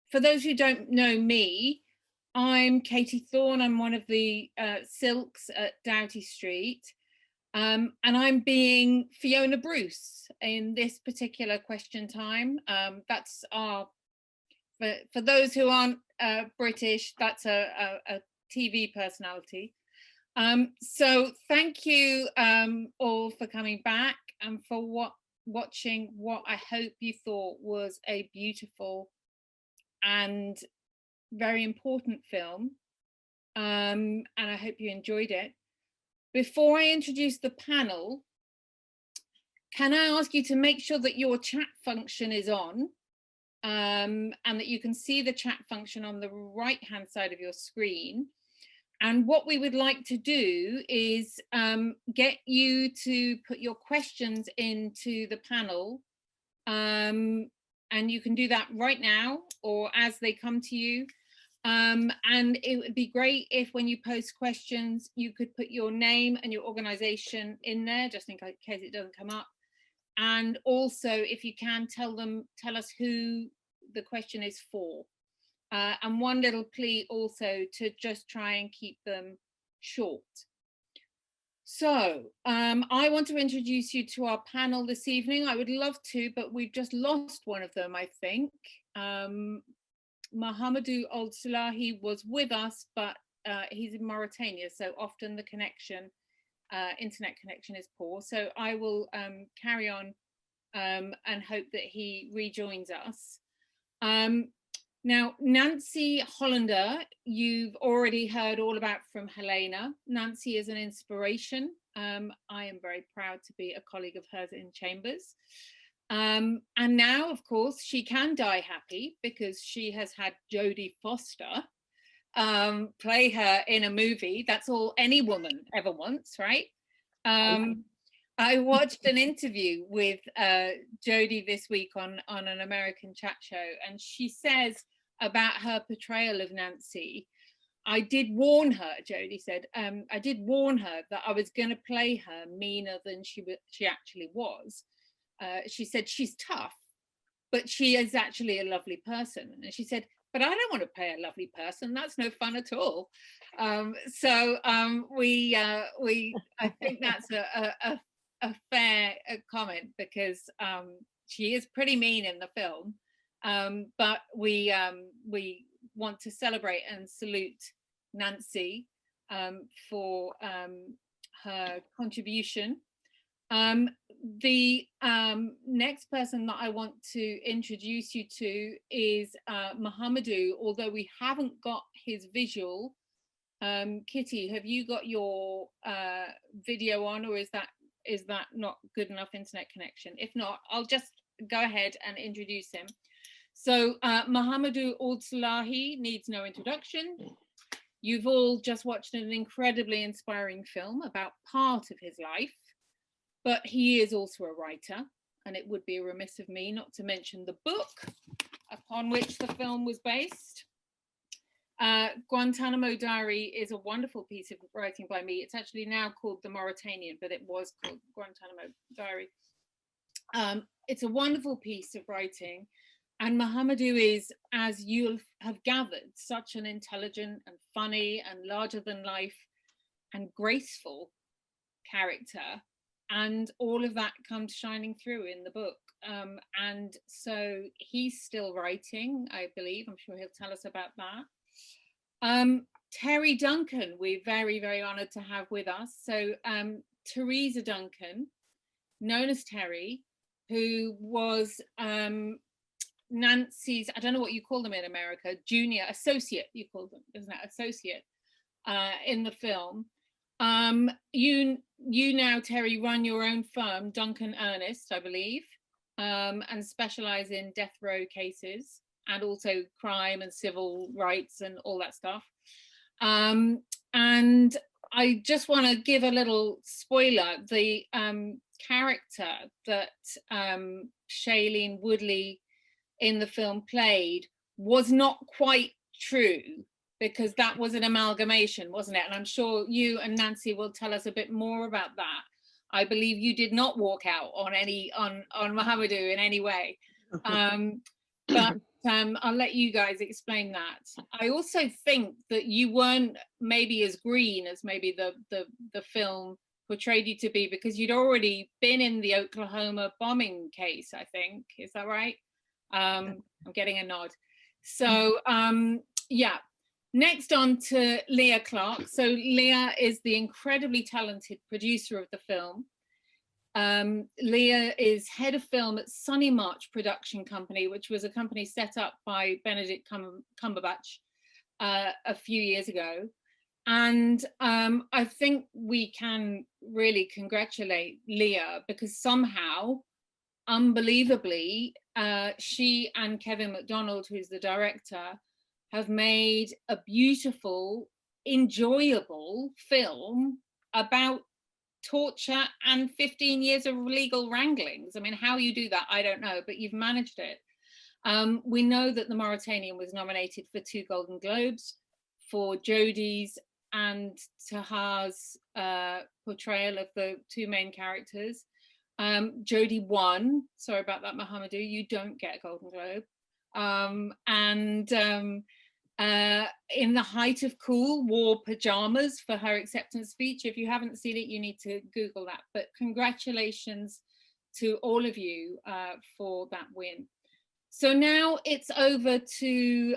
for those who don't know me, I'm Katie Thorne. I'm one of the Silks at Doughty Street. And I'm being Fiona Bruce in this particular question time. That's our, for those who aren't British, that's a TV personality. So thank you all for coming back and for watching what I hope you thought was a beautiful and very important film. And I hope you enjoyed it. Before I introduce the panel, can I ask you to make sure that your chat function is on and that you can see the chat function on the right-hand side of your screen. And what we would like to do is get you to put your questions into the panel. And you can do that right now or as they come to you. And it would be great if when you post questions, you could put your name and your organization in there, just in case it doesn't come up. And also, if you can, tell us who the question is for. And one little plea also to just try and keep them short. So I want to introduce you to our panel this evening. I would love to, but we've just lost one of them, I think. Mahamadou Ould Slahi was with us, but he's in Mauritania, so often the connection, internet connection is poor. So I will carry on and hope that he rejoins us. Now, Nancy Hollander, you've already heard all about from Helena. Nancy is an inspiration. I am very proud to be a colleague of hers in Chambers. And now, of course, she can die happy because she has had Jodie Foster play her in a movie. That's all any woman ever wants, right? I watched an interview with Jodie this week on an American chat show, and she says about her portrayal of Nancy, I did warn her, Jodie said, I did warn her that I was going to play her meaner than she actually was. She said, she's tough, but she is actually a lovely person. And she said, but I don't want to play a lovely person. That's no fun at all. I think that's a fair comment because she is pretty mean in the film. But we want to celebrate and salute Nancy for her contribution. The next person that I want to introduce you to is Mahamadou, although we haven't got his visual. Kitty, have you got your video on, or is that not good enough internet connection? If not, I'll just go ahead and introduce him. So Mahamadou Ould Slahi needs no introduction. You've all just watched an incredibly inspiring film about part of his life, but he is also a writer, and it would be remiss of me not to mention the book upon which the film was based. Guantanamo Diary is a wonderful piece of writing by me. It's actually now called The Mauritanian, but it was called Guantanamo Diary. It's a wonderful piece of writing, and Mahamadou is, as you'll have gathered, such an intelligent and funny and larger than life and graceful character, and all of that comes shining through in the book. And so he's still writing, I believe. I'm sure he'll tell us about that. Terry Duncan, we're very, very honored to have with us. So Teresa Duncan, known as Terry, who was Nancy's, I don't know what you call them in America, junior associate, you call them, isn't it? Associate in the film. You now, Terry, run your own firm, Duncan Ernest, I believe, and specialize in death row cases and also crime and civil rights and all that stuff. And I just want to give a little spoiler. The character that Shailene Woodley in the film played was not quite true, because that was an amalgamation, wasn't it? And I'm sure you and Nancy will tell us a bit more about that. I believe you did not walk out on Mahamadou in any way. but I'll let you guys explain that. I also think that you weren't maybe as green as maybe the film portrayed you to be, because you'd already been in the Oklahoma bombing case, I think. Is that right? I'm getting a nod. So yeah. Next on to Leah Clark. So Leah is the incredibly talented producer of the film. Leah is head of film at Sunny March Production Company, which was a company set up by Benedict Cumberbatch a few years ago. And I think we can really congratulate Leah, because somehow, unbelievably, she and Kevin MacDonald, who's the director, have made a beautiful, enjoyable film about torture and 15 years of legal wranglings. I mean, how you do that, I don't know, but you've managed it. We know that the Mauritanian was nominated for 2 Golden Globes for Jodie's and Tahar's portrayal of the 2 main characters. Jodie won. Sorry about that, Mohamedou. You don't get a Golden Globe. In the height of cool, wore pajamas for her acceptance speech. If you haven't seen it, you need to Google that. But congratulations to all of you for that win. So now it's over to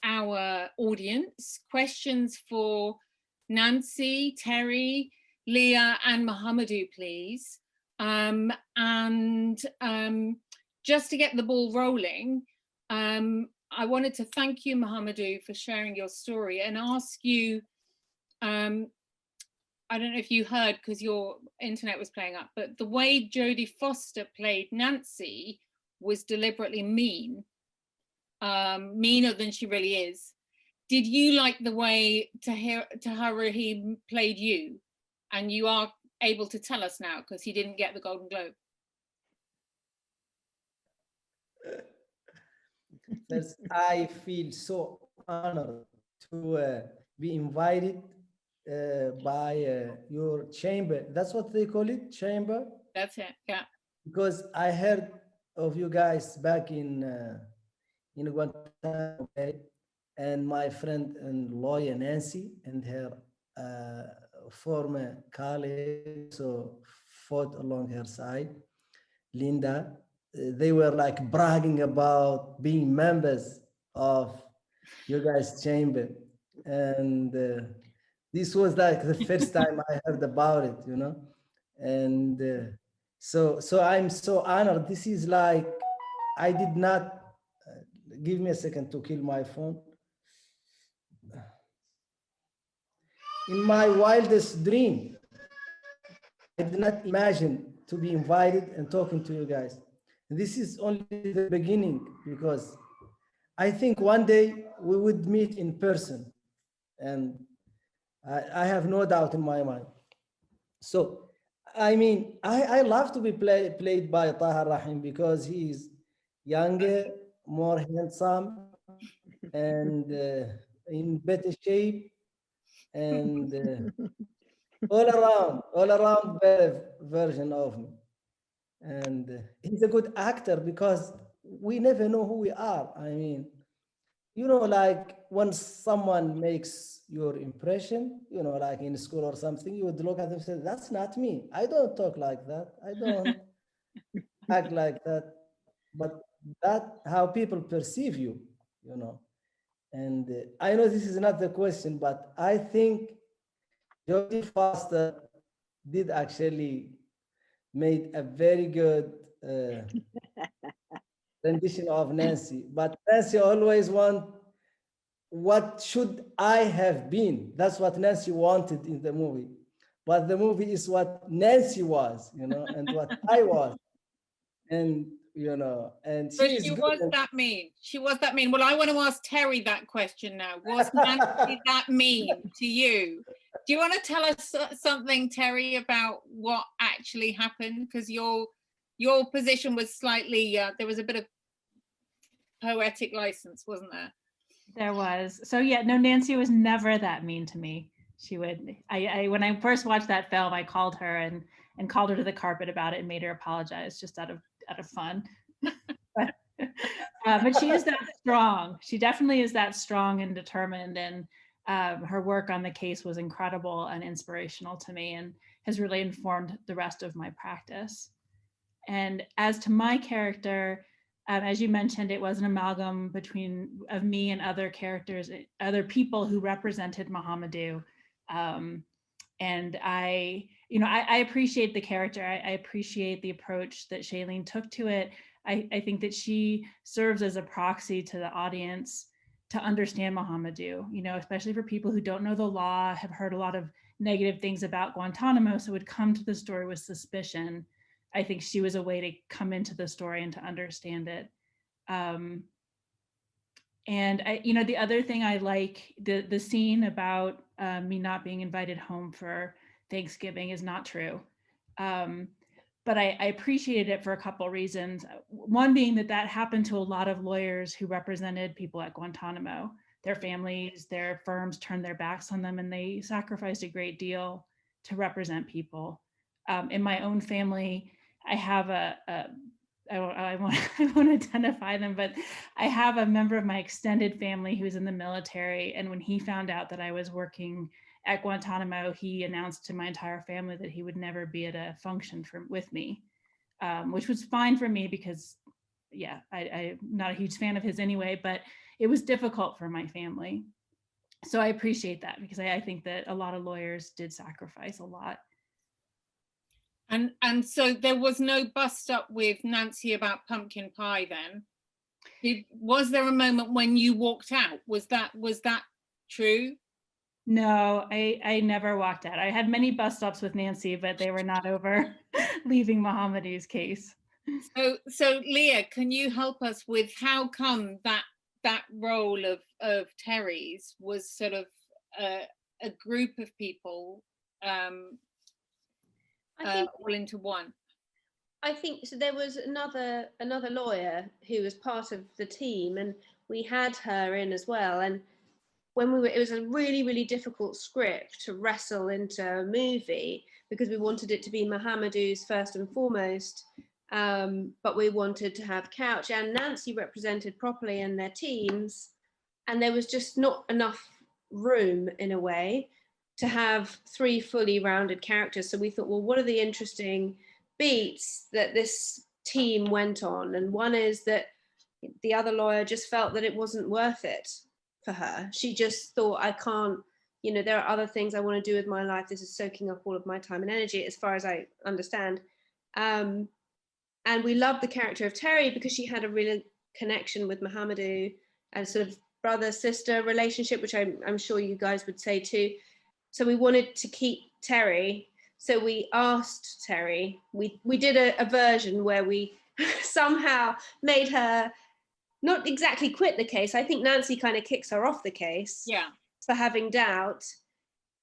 our audience. Questions for Nancy, Terry, Leah, and Mohamedou, please. Just to get the ball rolling, I wanted to thank you, Mohamedou, for sharing your story and ask you, I don't know if you heard because your internet was playing up, but the way Jodie Foster played Nancy was deliberately mean, meaner than she really is. Did you like the way Tahar Rahim played you? And you are able to tell us now because he didn't get the Golden Globe. First, I feel so honored to be invited by your chamber. That's what they call it, chamber? That's it, yeah. Because I heard of you guys back in Guantanamo Bay, and my friend and lawyer Nancy and her former colleague, so fought along her side, Linda. They were like bragging about being members of your guys' chamber, and this was like the first time I heard about it, you know, and so I'm so honored. This is like, I did not give me a second to kill my phone. In my wildest dream, I did not imagine to be invited and talking to you guys. This is only the beginning, because I think one day we would meet in person, and I have no doubt in my mind. So, I mean, I love to be played by Tahar Rahim because he's younger, more handsome, and in better shape, and all around better version of me. And he's a good actor because we never know who we are. I mean, you know, like when someone makes your impression, you know, like in school or something, you would look at them and say, that's not me. I don't talk like that. I don't act like that. But that's how people perceive you, you know. And I know this is not the question, but I think Jodie Foster did actually made a very good rendition of Nancy, but Nancy always want, what should I have been? That's what Nancy wanted in the movie. But the movie is what Nancy was, you know, and what I was. And, you know, and she was that mean. She was that mean. Well, I want to ask Terry that question now. Was Nancy that mean to you? Do you want to tell us something, Terry, about what actually happened? Because your position was slightly, there was a bit of poetic license, wasn't there? There was. So yeah, no, Nancy was never that mean to me. She would, I when I first watched that film, I called her and called her to the carpet about it and made her apologize just out of fun. But she is that strong. She definitely is that strong and determined. And her work on the case was incredible and inspirational to me, and has really informed the rest of my practice. And as to my character, as you mentioned, it was an amalgam of me and other characters, other people who represented Muhammadu. And I appreciate the character. I appreciate the approach that Shailene took to it. I think that she serves as a proxy to the audience to understand Muhammadu, especially for people who don't know the law, have heard a lot of negative things about Guantanamo, so would come to the story with suspicion. I think she was a way to come into the story and to understand it. And the other thing I like, the scene about me not being invited home for Thanksgiving is not true. But I appreciated it for a couple of reasons. One being that happened to a lot of lawyers who represented people at Guantanamo. Their families, their firms turned their backs on them, and they sacrificed a great deal to represent people. In my own family, I have I won't identify them, but I have a member of my extended family who's in the military. And when he found out that I was working at Guantanamo, he announced to my entire family that he would never be at a function with me, which was fine for me because, yeah, I'm not a huge fan of his anyway, but it was difficult for my family. So I appreciate that, because I think that a lot of lawyers did sacrifice a lot. And so there was no bust up with Nancy about pumpkin pie then? Was there a moment when you walked out? Was that true? No, I never walked out. I had many bus ups with Nancy, but they were not over leaving Muhammadu's case. So Leah, can you help us with how come that role of Terry's was sort of a group of people all into one? I think so. There was another lawyer who was part of the team, and we had her in as well. And when it was a really, really difficult script to wrestle into a movie, because we wanted it to be Muhammadu's first and foremost, but we wanted to have Couch and Nancy represented properly in their teams, and there was just not enough room in a way to have three fully rounded characters. So we thought, well, what are the interesting beats that this team went on? And one is that the other lawyer just felt that it wasn't worth it for her. She just thought, I can't, there are other things I want to do with my life. This is soaking up all of my time and energy, as far as I understand. And we loved the character of Terry because she had a real connection with Muhammadu, and sort of brother-sister relationship, which I'm sure you guys would say too. So we wanted to keep Terry. So we asked Terry, we did a version where we somehow made her not exactly quit the case. I think Nancy kind of kicks her off the case, yeah, for having doubt.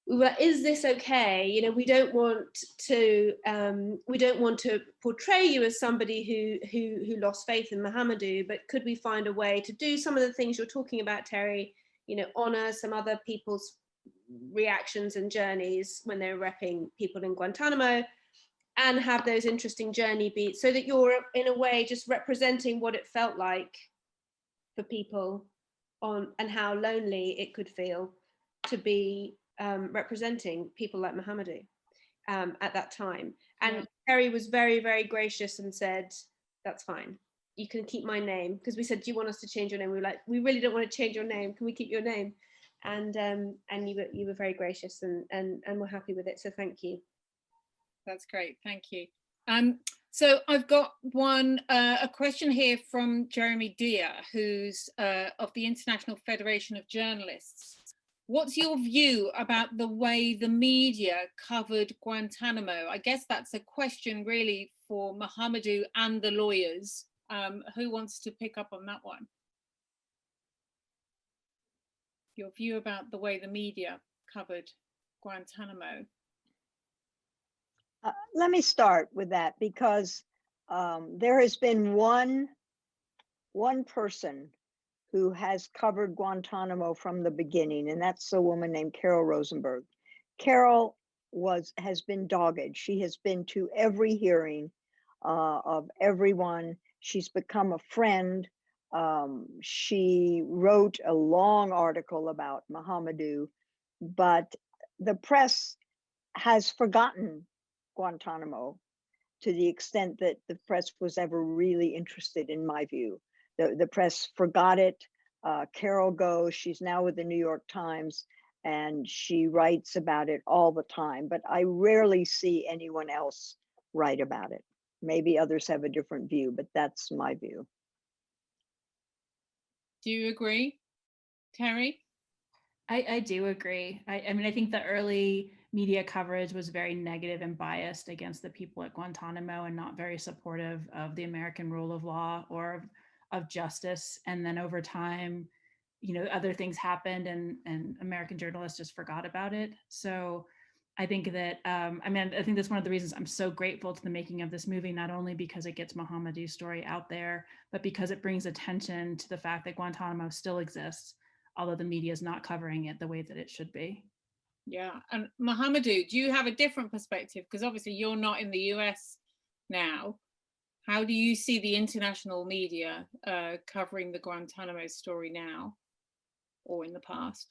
We were, is this okay? We don't want to portray you as somebody who lost faith in Muhammadu, but could we find a way to do some of the things you're talking about, Terry? Honor some other people's reactions and journeys when they're repping people in Guantanamo, and have those interesting journey beats, so that you're in a way just representing what it felt like for people and how lonely it could feel to be representing people like Muhammadu at that time. And yeah. Terry was very, very gracious and said, that's fine, you can keep my name, because we said, do you want us to change your name? We were like, we really don't want to change your name, can we keep your name? And you were very gracious, and we're happy with it, so thank you. That's great, thank you. So I've got a question here from Jeremy Deere, who's of the International Federation of Journalists. What's your view about the way the media covered Guantanamo? I guess that's a question really for Muhammadu and the lawyers. Who wants to pick up on that one? Your view about the way the media covered Guantanamo. Let me start with that, because there has been one person who has covered Guantanamo from the beginning, and that's a woman named Carol Rosenberg. Carol has been dogged. She has been to every hearing of everyone. She's become a friend She wrote a long article about Mohamedou, but the press has forgotten Guantanamo to the extent that the press was ever really interested, in my view. The press forgot it. Carol Go, she's now with the New York Times, and she writes about it all the time, but I rarely see anyone else write about it. Maybe others have a different view, but that's my view. Do you agree, Terry? I do agree. I mean, I think the early media coverage was very negative and biased against the people at Guantanamo and not very supportive of the American rule of law or of justice. And then over time, you know, other things happened and American journalists just forgot about it. So I think that, I mean, I think that's one of the reasons I'm so grateful to the making of this movie, not only because it gets Mohamedou's story out there, but because it brings attention to the fact that Guantanamo still exists, although the media is not covering it the way that it should be. Yeah. And Mohamedou, do you have a different perspective? Because obviously you're not in the US now. How do you see the international media covering the Guantanamo story now or in the past?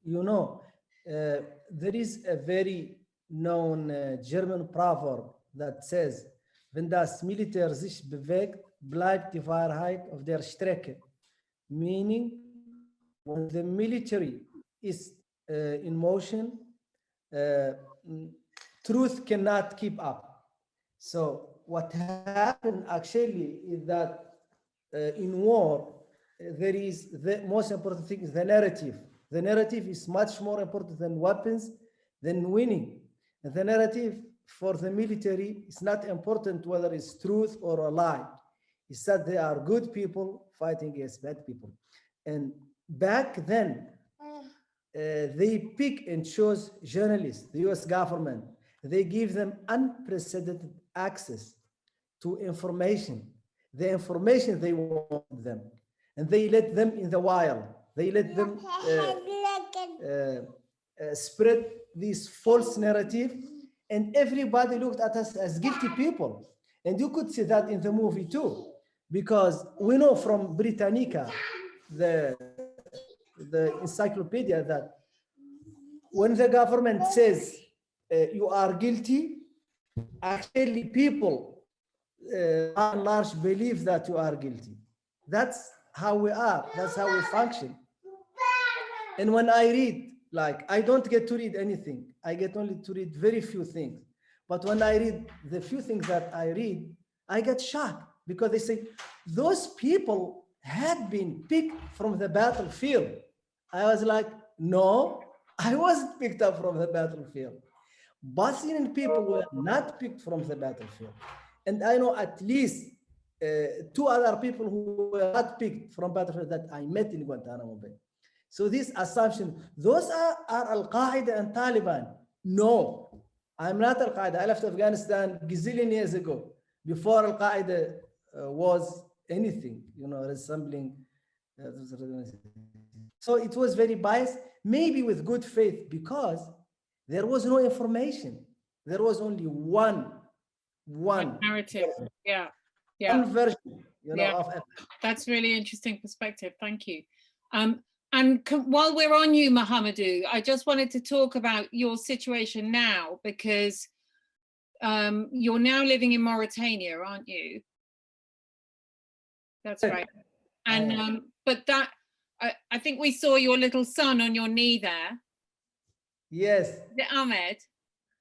You know, there is a very known German proverb that says, wenn das Militär sich bewegt, bleibt die Wahrheit auf der Strecke. Meaning, when the military is in motion, truth cannot keep up. So what happened actually is that in war, there is the most important thing is the narrative. The narrative is much more important than weapons, than winning. And the narrative for the military is not important whether it's truth or a lie. It's that they are good people fighting against bad people. And back then, they pick and choose journalists, the US government. They give them unprecedented access to information, the information they want them. And they let them in the wild. They let them spread this false narrative, and everybody looked at us as guilty people. And you could see that in the movie too, because we know from Britannica, the encyclopedia, that when the government says you are guilty, actually people by and large believe that you are guilty. That's how we are, that's how we function. And when I read, like, I don't get to read anything. I get only to read very few things. But when I read the few things that I read, I get shocked because they say, those people had been picked from the battlefield. I was like, no, I wasn't picked up from the battlefield. Bosnian people were not picked from the battlefield. And I know at least 2 other people who were not picked from battlefield that I met in Guantanamo Bay. So this assumption, those are Al-Qaeda and Taliban. No, I'm not Al-Qaeda. I left Afghanistan gazillion years ago, before Al-Qaeda was anything, you know, resembling. So it was very biased, maybe with good faith, because there was no information. There was only one narrative. Yeah. One version, you know, Yeah. of That's really interesting perspective. Thank you. And while we're on you, Mohamedou, I just wanted to talk about your situation now, because you're now living in Mauritania, aren't you? That's right. And but that I think we saw your little son on your knee there. Yes. Is it Ahmed?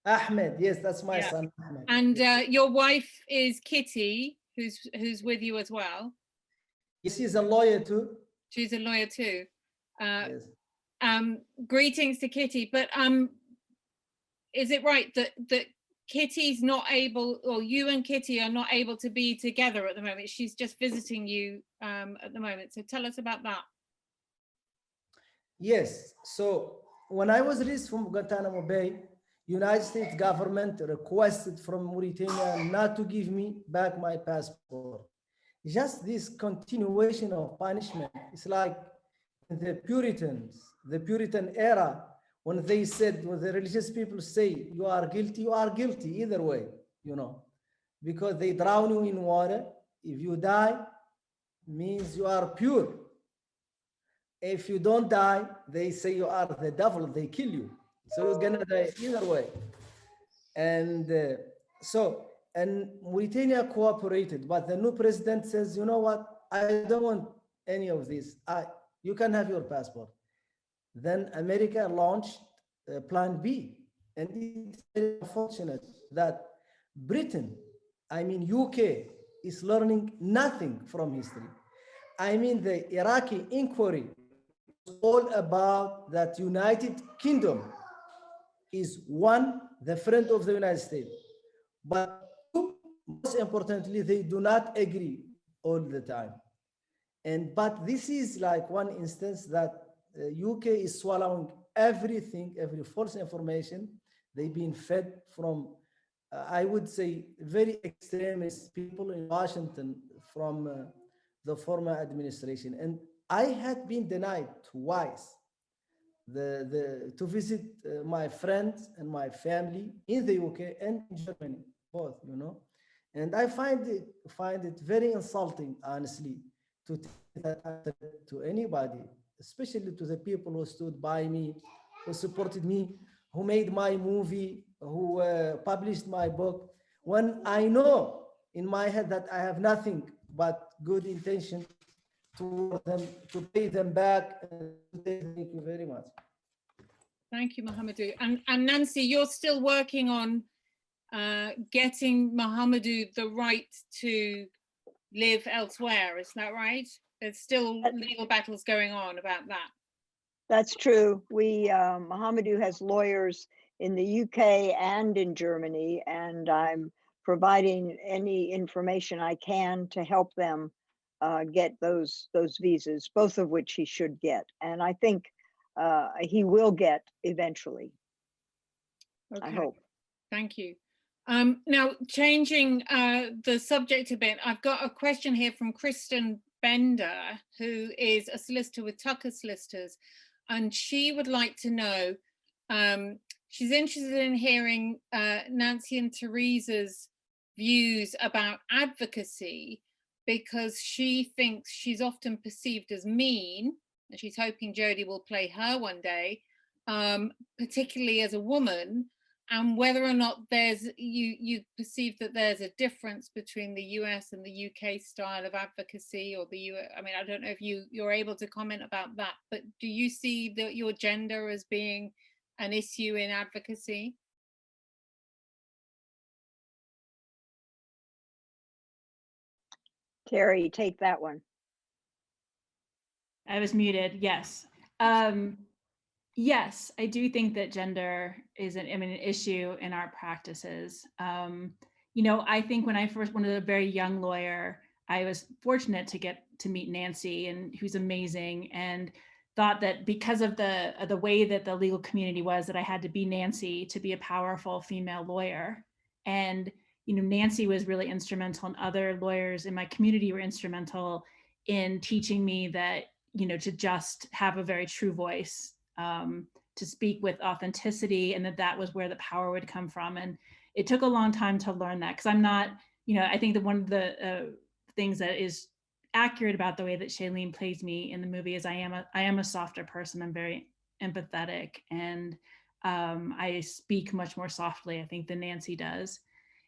Ahmed, yes, that's my Yeah. son. Ahmed. And your wife is Kitty, who's with you as well. Yes, he's a lawyer too. She's a lawyer too. Yes. Greetings to Kitty. But is it right that Kitty's not able, or you and Kitty are not able to be together at the moment? She's just visiting you at the moment. So tell us about that. Yes. So when I was released from Guantanamo Bay, United States government requested from Mauritania not to give me back my passport. Just this continuation of punishment. It's like the Puritans, the Puritan era, when they said, when the religious people say you are guilty either way, you know, because they drown you in water. If you die, means you are pure. If you don't die, they say you are the devil, they kill you. So you're gonna die either way. And and Mauritania cooperated, but the new president says, you know what? I don't want any of this. You can have your passport. Then America launched Plan B, and it's very unfortunate that Britain, I mean UK, is learning nothing from history. I mean the Iraqi inquiry was all about that United Kingdom is one, the friend of the United States, but two, most importantly, they do not agree all the time. But this is like one instance that UK is swallowing everything, every false information. They've been fed from, I would say, very extremist people in Washington from the former administration. And I had been denied twice to visit my friends and my family in the UK and in Germany, both, you know. And I find it very insulting, honestly, to take that to anybody, especially to the people who stood by me, who supported me, who made my movie, who published my book, when I know in my head that I have nothing but good intention toward them, to pay them back. Thank you very much. Thank you, Mohamedou. And Nancy, you're still working on getting Mohamedou the right to live elsewhere, is that right? There's still legal battles going on about that. That's true. Mohamedou has lawyers in the UK and in Germany, and I'm providing any information I can to help them get those visas, both of which he should get. And I think he will get eventually. Okay. I hope. Thank you. Now, changing the subject a bit, I've got a question here from Kristen Bender, who is a solicitor with Tucker Solicitors, and she would like to know, she's interested in hearing Nancy and Teresa's views about advocacy, because she thinks she's often perceived as mean, and she's hoping Jodie will play her one day, particularly as a woman, and whether or not you perceive that there's a difference between the US and the UK style of advocacy, or I mean, I don't know if you're able to comment about that, but do you see your gender as being an issue in advocacy? Terry, take that one. I was muted. Yes. Yes, I do think that gender is an issue in our practices. You know, I think when I first was a very young lawyer, I was fortunate to get to meet Nancy, and who's amazing, and thought that because of the way that the legal community was, that I had to be Nancy to be a powerful female lawyer. And you know, Nancy was really instrumental, and other lawyers in my community were instrumental in teaching me that, you know, to just have a very true voice, to speak with authenticity, and that was where the power would come from. And it took a long time to learn that, because I'm not, you know, I think that one of the things that is accurate about the way that Shailene plays me in the movie is I am a softer person. I'm very empathetic, and I speak much more softly, I think, than Nancy does.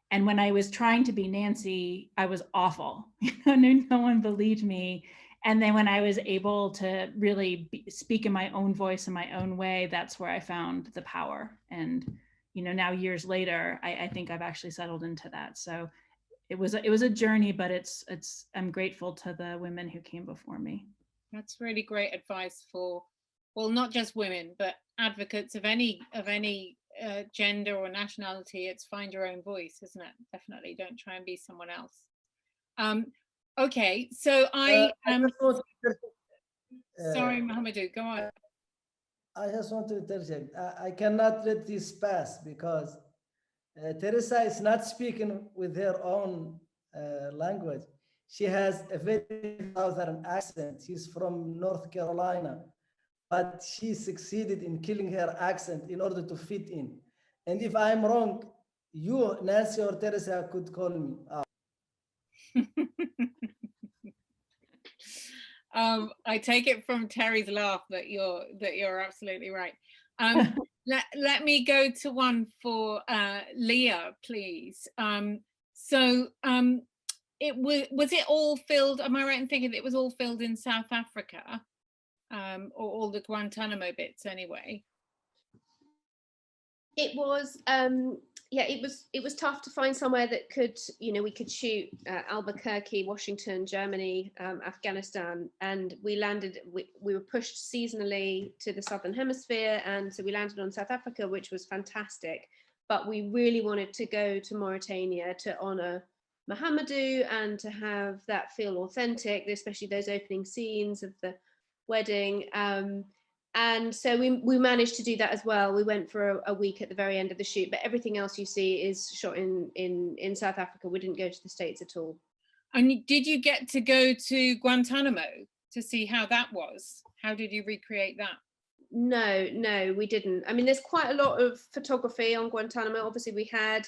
And when I was trying to be Nancy, I was awful. You know, no one believed me. And then when I was able to really speak in my own voice, in my own way, that's where I found the power. And, you know, now years later, I think I've actually settled into that. So it was a journey, but I'm grateful to the women who came before me. That's really great advice for, well, not just women, but advocates of any gender or nationality. It's find your own voice, isn't it? Definitely don't try and be someone else. Okay, so sorry, Mohamedou, go on. I just want to interject. I cannot let this pass, because Teresa is not speaking with her own language. She has a very southern accent. She's from North Carolina, but she succeeded in killing her accent in order to fit in. And if I'm wrong, you, Nancy or Teresa, could call me out. I take it from Terry's laugh that you're absolutely right. Let me go to one for Leah, please. It was it all filmed? Am I right in thinking it was all filmed in South Africa, or all the Guantanamo bits anyway? It was yeah, it was tough to find somewhere that could, you know, we could shoot Albuquerque, Washington, Germany, Afghanistan, and we were pushed seasonally to the southern hemisphere, and so we landed on South Africa, which was fantastic. But we really wanted to go to Mauritania to honor Mahamadou and to have that feel authentic, especially those opening scenes of the wedding. And so we managed to do that as well. We went for a week at the very end of the shoot, but everything else you see is shot in South Africa. We didn't go to the States at all. And did you get to go to Guantanamo to see how that was? How did you recreate that? No, we didn't. I mean, there's quite a lot of photography on Guantanamo. Obviously, we had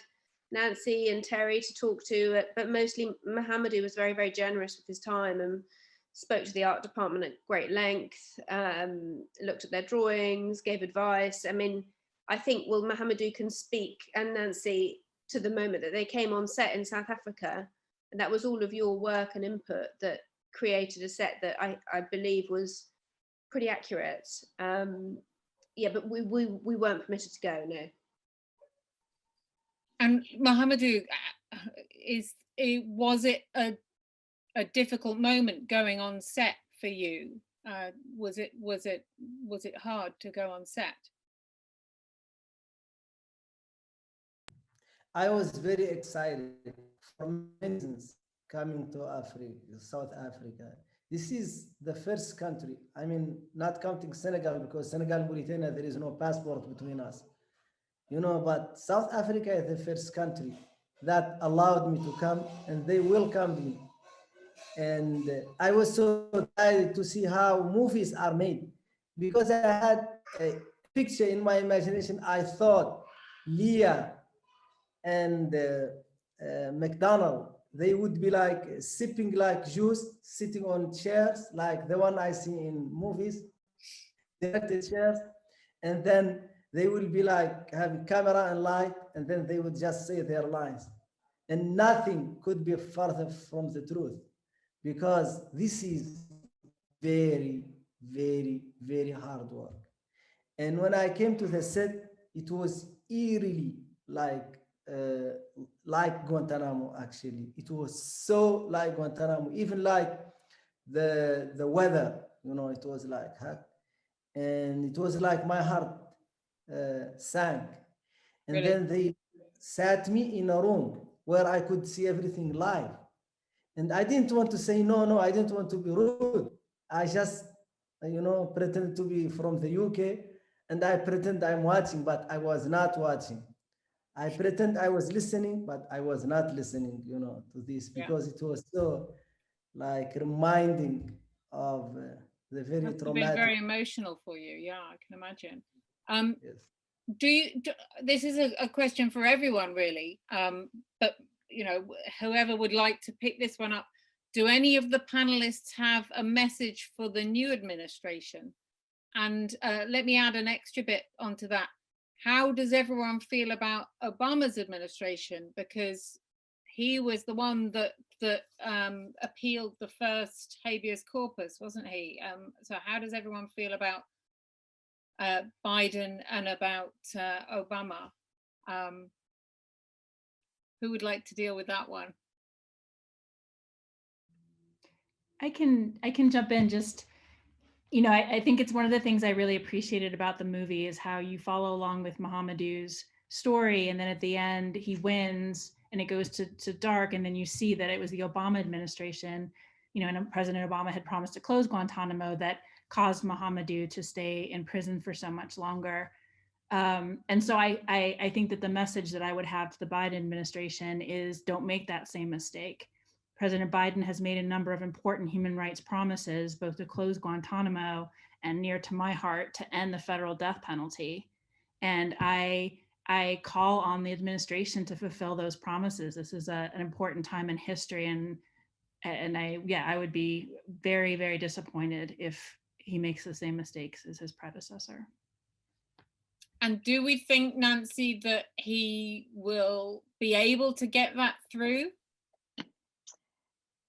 Nancy and Terry to talk to, but mostly Mahamadou was very, very generous with his time and spoke to the art department at great length, looked at their drawings, gave advice. I mean, I think, well, Mahamadou can speak, and Nancy, to the moment that they came on set in South Africa, and that was all of your work and input that created a set that I believe was pretty accurate. Yeah, but we weren't permitted to go, no. And Mahamadou, was it a difficult moment going on set for you? Was it hard to go on set? I was very excited for many reasons coming to Africa, South Africa. This is the first country, I mean, not counting Senegal, because Senegal, Mauritania, there is no passport between us. You know, but South Africa is the first country that allowed me to come, and they welcomed me. And I was so excited to see how movies are made, because I had a picture in my imagination. I thought Leah and McDonald, they would be like sipping like juice, sitting on chairs like the one I see in movies, directed chairs, and then they will be like having camera and light, and then they would just say their lines. And nothing could be further from the truth, because this is very, very, very hard work. And when I came to the set, it was eerily like Guantanamo. Actually, it was so like Guantanamo, even like the weather. You know, it was like, and it was like my heart sank. And Really? then they sat me in a room where I could see everything live. And I didn't want to say no, I didn't want to be rude. I just, you know, pretend to be from the UK, and I pretend I'm watching, but I was not watching. I pretend I was listening, but I was not listening, you know, to this, because it was so like reminding of the very Must have been traumatic. very emotional for you. Yeah, I can imagine. Yes. This is a question for everyone, really, but you know, whoever would like to pick this one up, do any of the panelists have a message for the new administration? And let me add an extra bit onto that. How does everyone feel about Obama's administration? Because he was the one that appealed the first habeas corpus, wasn't he? So how does everyone feel about Biden and about Obama? Who would like to deal with that one? I can jump in. Just, you know, I think it's one of the things I really appreciated about the movie is how you follow along with Mahamadou's story, and then at the end he wins and it goes to dark, and then you see that it was the Obama administration, you know, and President Obama had promised to close Guantanamo that caused Mahamadou to stay in prison for so much longer. And so I think that the message that I would have to the Biden administration is don't make that same mistake. President Biden has made a number of important human rights promises, both to close Guantanamo and, near to my heart, to end the federal death penalty. And I call on the administration to fulfill those promises. This is an important time in history, and And I would be very, very disappointed if he makes the same mistakes as his predecessor. And do we think, Nancy, that he will be able to get that through?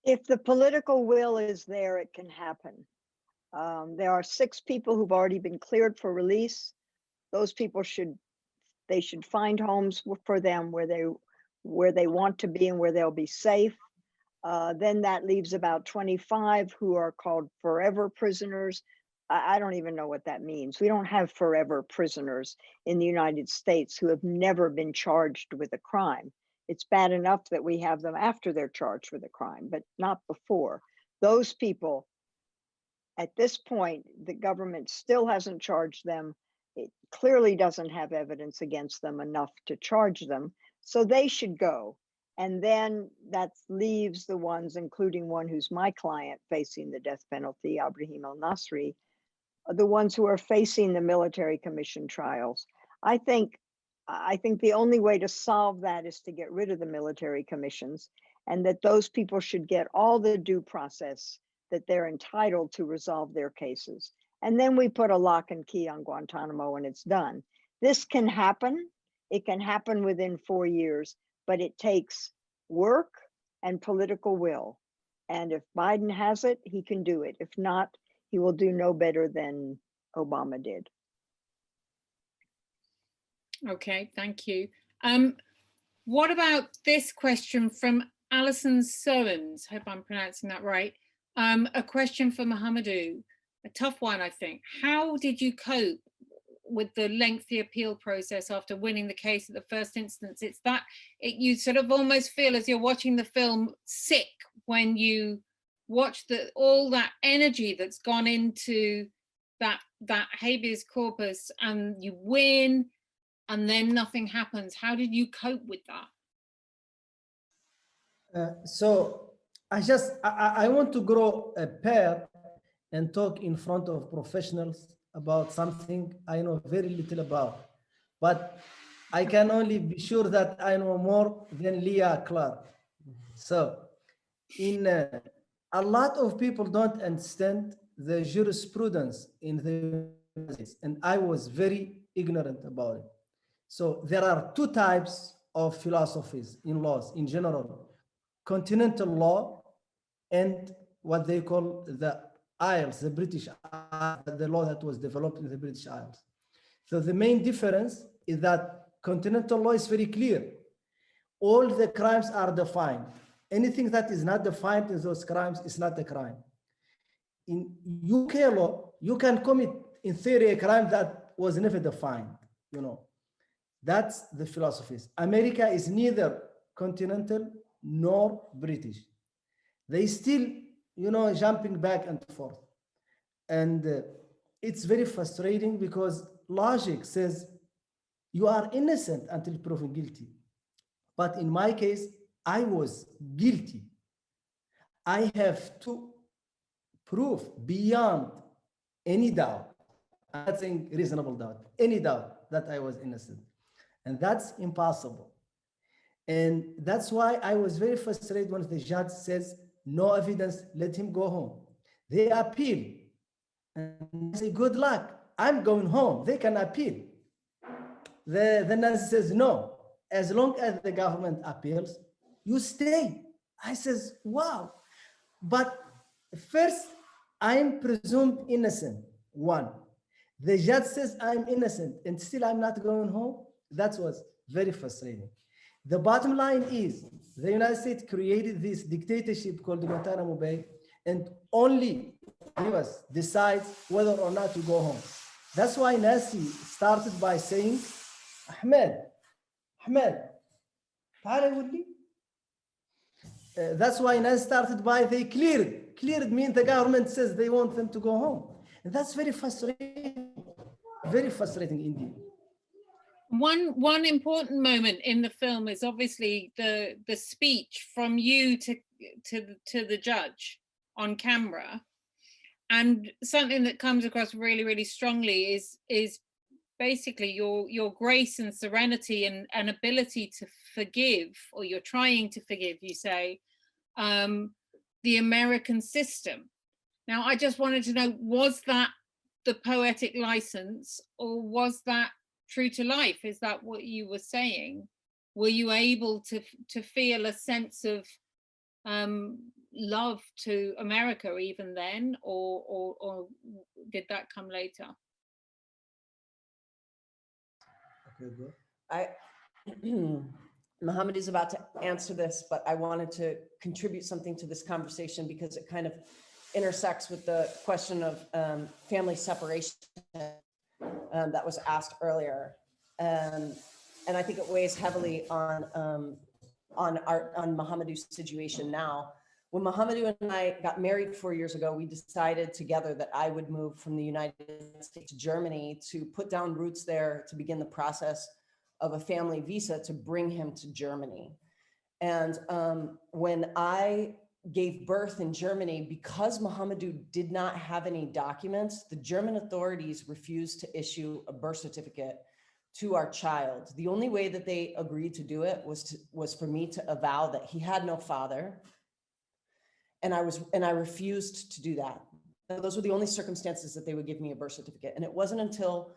If the political will is there, it can happen. There are 6 people who've already been cleared for release. Those people should find homes for them where they want to be and where they'll be safe. Then that leaves about 25 who are called forever prisoners. I don't even know what that means. We don't have forever prisoners in the United States who have never been charged with a crime. It's bad enough that we have them after they're charged with a crime, but not before. Those people, at this point, the government still hasn't charged them. It clearly doesn't have evidence against them enough to charge them, so they should go. And then that leaves the ones, including one who's my client facing the death penalty, Ibrahim al-Nasri, the ones who are facing the military commission trials. I think the only way to solve that is to get rid of the military commissions, and that those people should get all the due process that they're entitled to resolve their cases. And then we put a lock and key on Guantanamo and it's done. This can happen. It can happen within 4 years, but it takes work and political will. And if Biden has it, he can do it. If not, he will do no better than Obama did. Okay, thank you. What about this question from Alison Sowens? Hope I'm pronouncing that right. A question for Mohamedou, a tough one, I think. How did you cope with the lengthy appeal process after winning the case at the first instance? It's that you sort of almost feel as you're watching the film sick when you watch all that energy that's gone into that habeas corpus, and you win and then nothing happens. How did you cope with that? So I want to grow a pair and talk in front of professionals about something I know very little about, but I can only be sure that I know more than Leah Clark. So a lot of people don't understand the jurisprudence in the United States, and I was very ignorant about it. So there are 2 types of philosophies in laws in general: continental law and what they call the Isles, the British Isles, the law that was developed in the British Isles. So the main difference is that continental law is very clear. All the crimes are defined. Anything that is not defined in those crimes is not a crime. In UK law, you can commit in theory a crime that was never defined, That's the philosophies. America is neither continental nor British. They still, jumping back and forth. And it's very frustrating because logic says you are innocent until proven guilty. But in my case, I was guilty. I have to prove beyond any doubt, I'm not saying reasonable doubt, any doubt that I was innocent. And that's impossible. And that's why I was very frustrated when the judge says, no evidence, let him go home. They appeal. And I say, good luck, I'm going home. They can appeal. The Nazi says, no, as long as the government appeals, you stay. I says, wow. But first, I'm presumed innocent, 1. The judge says I'm innocent and still I'm not going home. That was very frustrating. The bottom line is the United States created this dictatorship called Guantanamo Bay, and only the US decides whether or not to go home. That's why Nancy started by saying, Ahmed, that's why Nancy started by they cleared. Cleared means the government says they want them to go home. And that's very frustrating indeed. One important moment in the film is obviously the speech from you to the judge on camera, and something that comes across really, really strongly is basically your grace and serenity and ability to forgive, or you're trying to forgive, you say, the American system. Now, I just wanted to know, was that the poetic license, or was that true to life? Is that what you were saying? Were you able to feel a sense of love to America even then, or did that come later? Okay, go. Mohammed is about to answer this, but I wanted to contribute something to this conversation because it kind of intersects with the question of family separation that was asked earlier, and I think it weighs heavily on Mohamedou's situation now. When Mohamedou and I got married 4 years ago, we decided together that I would move from the United States to Germany to put down roots there, to begin the process of a family visa to bring him to Germany. And when I gave birth in Germany, because Mohamedou did not have any documents, the German authorities refused to issue a birth certificate to our child. The only way that they agreed to do it was for me to avow that he had no father, and I refused to do that. Those were the only circumstances that they would give me a birth certificate. And it wasn't until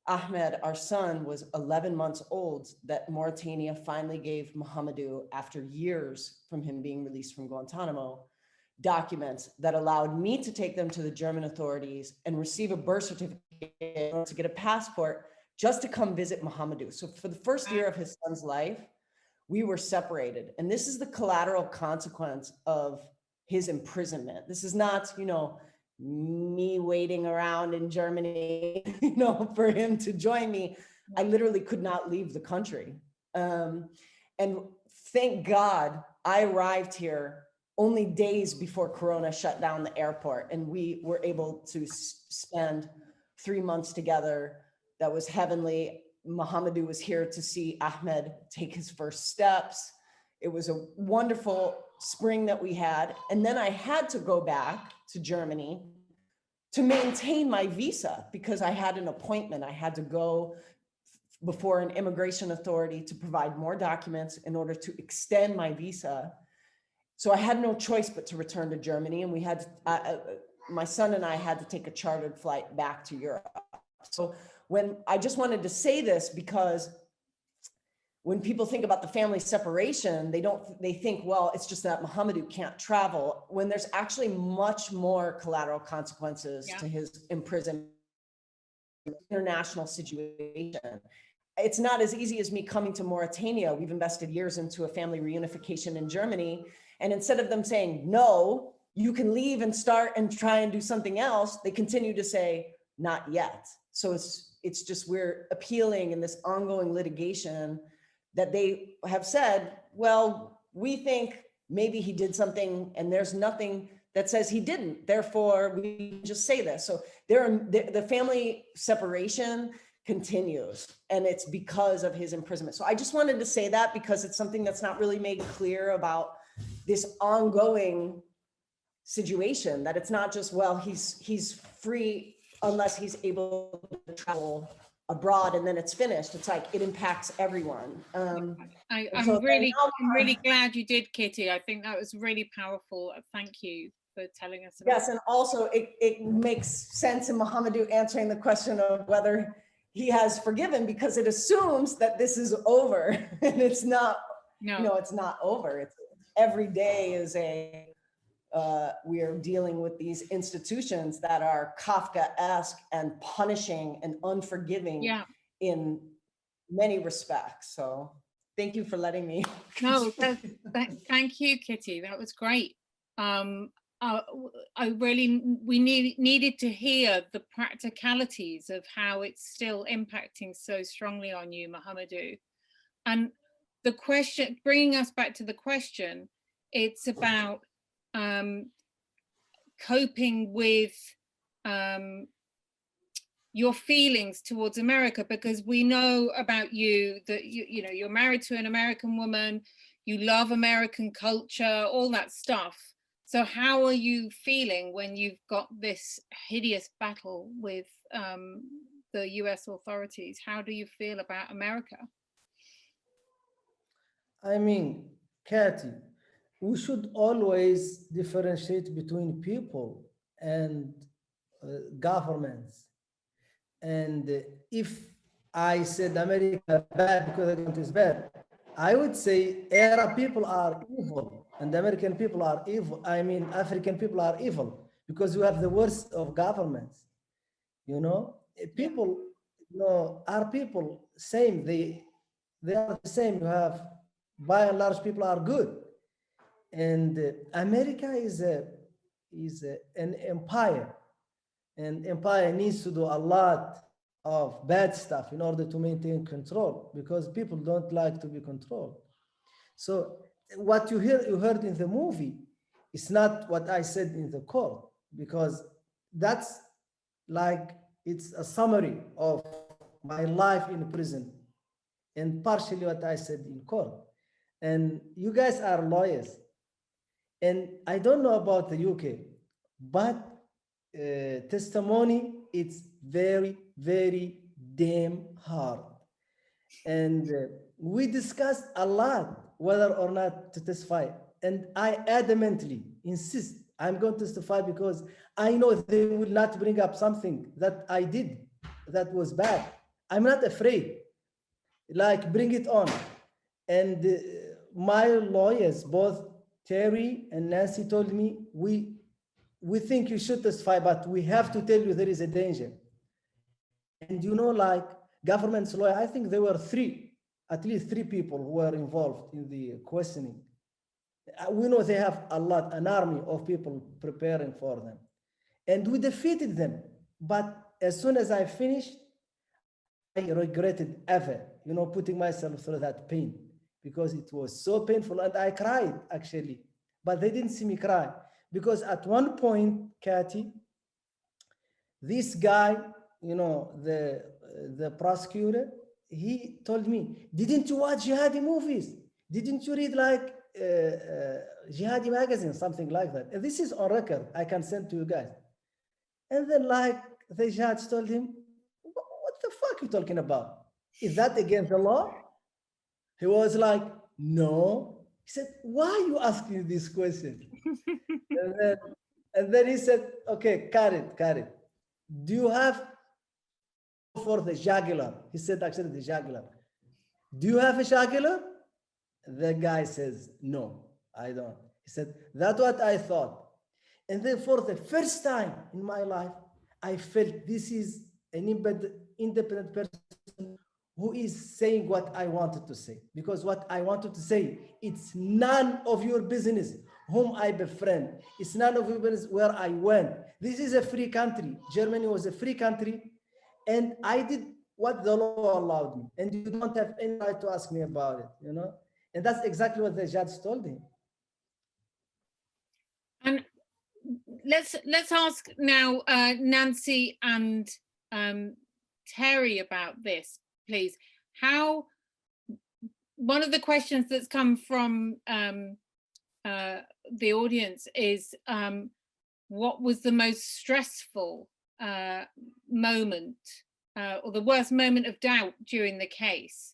Ahmed, our son, was 11 months old that Mauritania finally gave Mohamedou, after years from him being released from Guantanamo, documents that allowed me to take them to the German authorities and receive a birth certificate to get a passport just to come visit Mohamedou. So for the first year of his son's life, we were separated. And this is the collateral consequence of his imprisonment. This is not, me waiting around in Germany, for him to join me. I literally could not leave the country. And thank God I arrived here only days before Corona shut down the airport, and we were able to spend 3 months together. That was heavenly. Mohamedou was here to see Ahmed take his first steps. It was a wonderful spring that we had. And then I had to go back to Germany to maintain my visa because I had an appointment. I had to go before an immigration authority to provide more documents in order to extend my visa. So I had no choice but to return to Germany. And we had, my son and I had to take a chartered flight back to Europe. So when I just wanted to say this, because when people think about the family separation, they think, well, it's just that Mohamedou can't travel, when there's actually much more collateral consequences to his imprisonment, international situation. It's not as easy as me coming to Mauritania. We've invested years into a family reunification in Germany. And instead of them saying, no, you can leave and start and try and do something else, they continue to say, not yet. So it's just, we're appealing in this ongoing litigation that they have said, well, we think maybe he did something and there's nothing that says he didn't. Therefore, we just say this. So the family separation continues, and it's because of his imprisonment. So I just wanted to say that because it's something that's not really made clear about this ongoing situation, that it's not just, well, he's free unless he's able to travel abroad and then it's finished. It's like it impacts everyone. I'm really glad you did, Kitty. I think that was really powerful. Thank you for telling us about Yes, and also it makes sense in Mohamedou answering the question of whether he has forgiven, because it assumes that this is over, and it's not. No, it's not over. It's every day is we are dealing with these institutions that are Kafkaesque and punishing and unforgiving in many respects. So thank you for letting me. No, thank you, Kitty. That was great. We needed to hear the practicalities of how it's still impacting so strongly on you, Mohamedou. And the question, bringing us back to the question, it's about coping with your feelings towards America, because we know about you that you're married to an American woman, you love American culture, all that stuff. So how are you feeling when you've got this hideous battle with the US authorities? How do you feel about America? I mean, Kathy, we should always differentiate between people and governments. And if I said America bad because the government is bad, I would say Arab people are evil and American people are evil. I mean, African people are evil because we have the worst of governments. You know, people, you know, are people same. They are the same. You have, by and large, people are good, and America is an empire, and empire needs to do a lot of bad stuff in order to maintain control because people don't like to be controlled. So what you heard in the movie is not what I said in the court because that's like it's a summary of my life in prison and partially what I said in court. And you guys are lawyers. And I don't know about the UK, but testimony, it's very, very damn hard. And we discussed a lot whether or not to testify. And I adamantly insist I'm going to testify because I know they will not bring up something that I did that was bad. I'm not afraid. Like, bring it on. And my lawyers, both Terry and Nancy, told me, we think you should testify, but we have to tell you there is a danger. And you know, like government's lawyer, I think there were at least three people who were involved in the questioning. We know they have an army of people preparing for them. And we defeated them. But as soon as I finished, I regretted ever, you know, putting myself through that pain because it was so painful. And I cried, actually. But they didn't see me cry. Because at one point, Kathy, this guy, you know, the prosecutor, he told me, didn't you watch jihadi movies? Didn't you read like jihadi magazine, something like that? And this is on record. I can send to you guys. And then like the judge told him, what the fuck are you talking about? Is that against the law? He was like, no. He said, why are you asking this question? and then he said, okay, cut it. Do you have for the jugular? He said, actually, the jugular. Do you have a jugular? The guy says, no, I don't. He said, that's what I thought. And then for the first time in my life, I felt this is an independent person who is saying what I wanted to say. Because what I wanted to say, it's none of your business whom I befriend. It's none of your business where I went. This is a free country. Germany was a free country. And I did what the law allowed me. And you don't have any right to ask me about it, you know? And that's exactly what the judge told him. And let's ask now Nancy and Terry about this, please. How, one of the questions that's come from the audience is what was the most stressful moment or the worst moment of doubt during the case?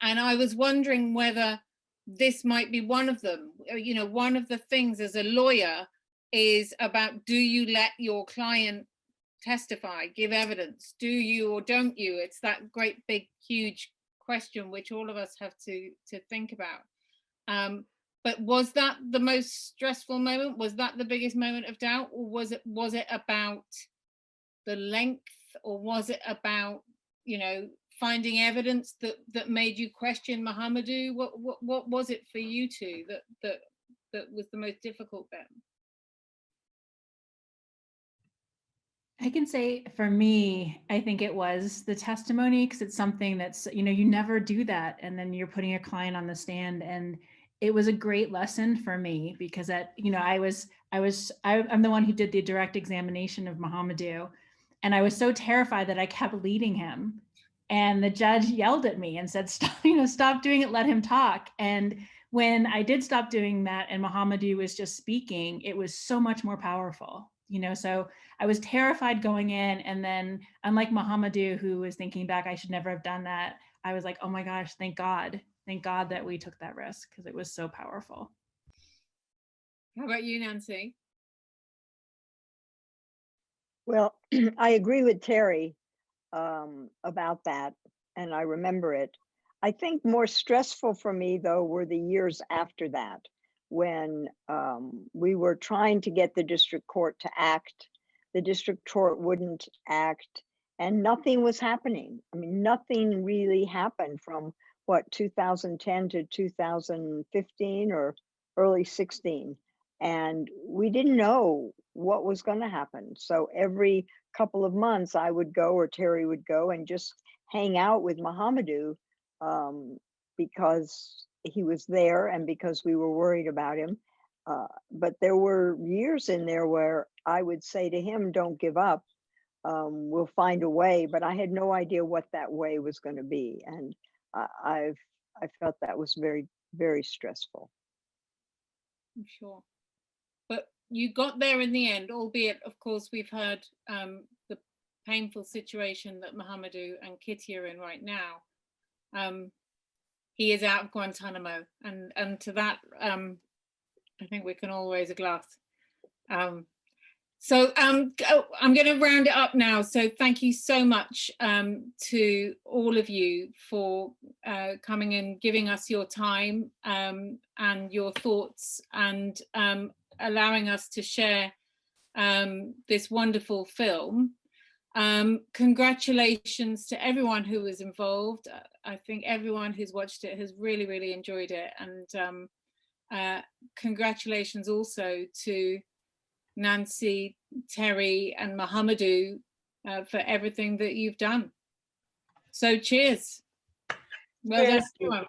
And I was wondering whether this might be one of them. You know, one of the things as a lawyer is about, do you let your client testify, give evidence? Do you or don't you? It's that great big huge question which all of us have to think about. But was that the most stressful moment? Was that the biggest moment of doubt? Or was it about the length, or was it about, you know, finding evidence that made you question Mohamedou? What was it for you two that was the most difficult then? I can say for me, I think it was the testimony, because it's something that's, you know, you never do that. And then you're putting your client on the stand, and it was a great lesson for me because you know, I'm the one who did the direct examination of Mohamedou, and I was so terrified that I kept leading him. And the judge yelled at me and said, stop doing it, let him talk. And when I did stop doing that and Mohamedou was just speaking, it was so much more powerful, you know? So I was terrified going in. And then unlike Mohamedou, who was thinking back, I should never have done that, I was like, oh my gosh, thank God that we took that risk, because it was so powerful. How about you, Nancy? Well, I agree with Terry about that, and I remember it. I think more stressful for me, though, were the years after that, when we were trying to get the district court to act. The district court wouldn't act, and nothing was happening. I mean, nothing really happened from what, 2010 to 2015 or early 16. And we didn't know what was going to happen. So every couple of months, I would go, or Terry would go, and just hang out with Mohamedou because he was there and because we were worried about him. But there were years in there where I would say to him, "Don't give up. We'll find a way." But I had no idea what that way was going to be, and I felt that was very, very stressful. I'm sure. But you got there in the end, albeit, of course, we've heard the painful situation that Mohamedou and Kitty are in right now. He is out of Guantanamo, and to that, I think we can all raise a glass. So I'm going to round it up now. So thank you so much to all of you for coming and giving us your time and your thoughts, and allowing us to share this wonderful film. Congratulations to everyone who was involved. I think everyone who's watched it has really, really enjoyed it. And congratulations also to Nancy, Terry and Mohamedou for everything that you've done. So cheers. Well done, everyone.